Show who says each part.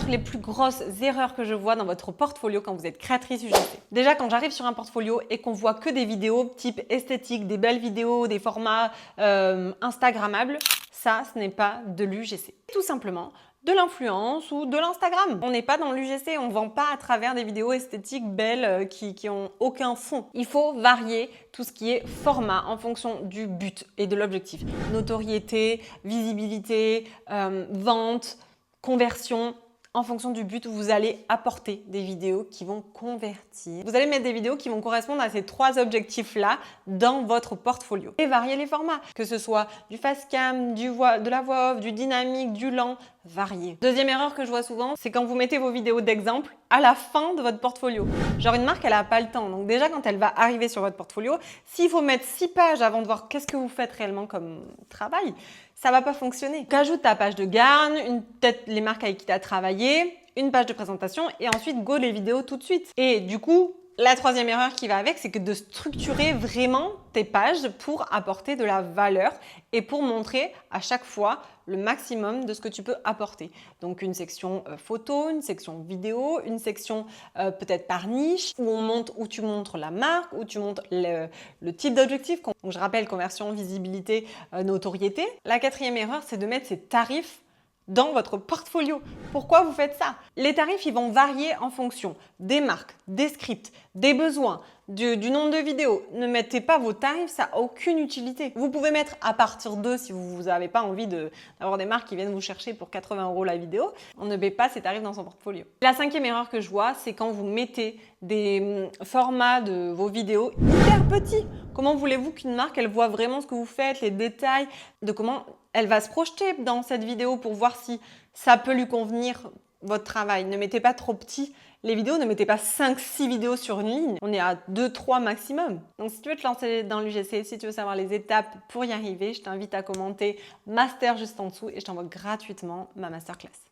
Speaker 1: connaître les plus grosses erreurs que je vois dans votre portfolio quand vous êtes créatrice UGC. Déjà, quand j'arrive sur un portfolio et qu'on voit que des vidéos type esthétique, des belles vidéos, des formats Instagrammables, ça, ce n'est pas de l'UGC. Tout simplement, de l'influence ou de l'Instagram. On n'est pas dans l'UGC, on ne vend pas à travers des vidéos esthétiques belles qui ont aucun fond. Il faut varier tout ce qui est format en fonction du but et de l'objectif. Notoriété, visibilité, vente, conversion. En fonction du but, vous allez apporter des vidéos qui vont convertir. Vous allez mettre des vidéos qui vont correspondre à ces 3 objectifs-là dans votre portfolio. Et varier les formats, que ce soit du fast cam, de la voix off, du dynamique, du lent, varier. Deuxième erreur que je vois souvent, c'est quand vous mettez vos vidéos d'exemple à la fin de votre portfolio. Genre une marque, elle n'a pas le temps. Donc déjà, quand elle va arriver sur votre portfolio, s'il faut mettre 6 pages avant de voir qu'est-ce que vous faites réellement comme travail, ça va pas fonctionner. Donc, ajoute ta page de garn, peut-être les marques avec qui tu as travaillé, une page de présentation et ensuite go les vidéos tout de suite. Et du coup, la troisième erreur qui va avec, c'est que de structurer vraiment tes pages pour apporter de la valeur et pour montrer à chaque fois le maximum de ce que tu peux apporter. Donc une section photo, une section vidéo, une section peut-être par niche où tu montres la marque, où tu montres le type d'objectif. Donc je rappelle conversion, visibilité, notoriété. La quatrième erreur, c'est de mettre ses tarifs dans votre portfolio. Pourquoi vous faites ça? Les tarifs, ils vont varier en fonction des marques, des scripts, des besoins, du nombre de vidéos. Ne mettez pas vos tarifs, ça n'a aucune utilité. Vous pouvez mettre à partir de si vous n'avez pas envie d'avoir des marques qui viennent vous chercher pour 80 € la vidéo. On ne met pas ces tarifs dans son portfolio. La cinquième erreur que je vois, c'est quand vous mettez des formats de vos vidéos hyper petits. Comment voulez-vous qu'une marque, elle voit vraiment ce que vous faites, les détails, de comment elle va se projeter dans cette vidéo pour voir si ça peut lui convenir, votre travail. Ne mettez pas trop petit les vidéos, ne mettez pas 5-6 vidéos sur une ligne. On est à 2-3 maximum. Donc si tu veux te lancer dans l'UGC, si tu veux savoir les étapes pour y arriver, je t'invite à commenter Master juste en dessous et je t'envoie gratuitement ma masterclass.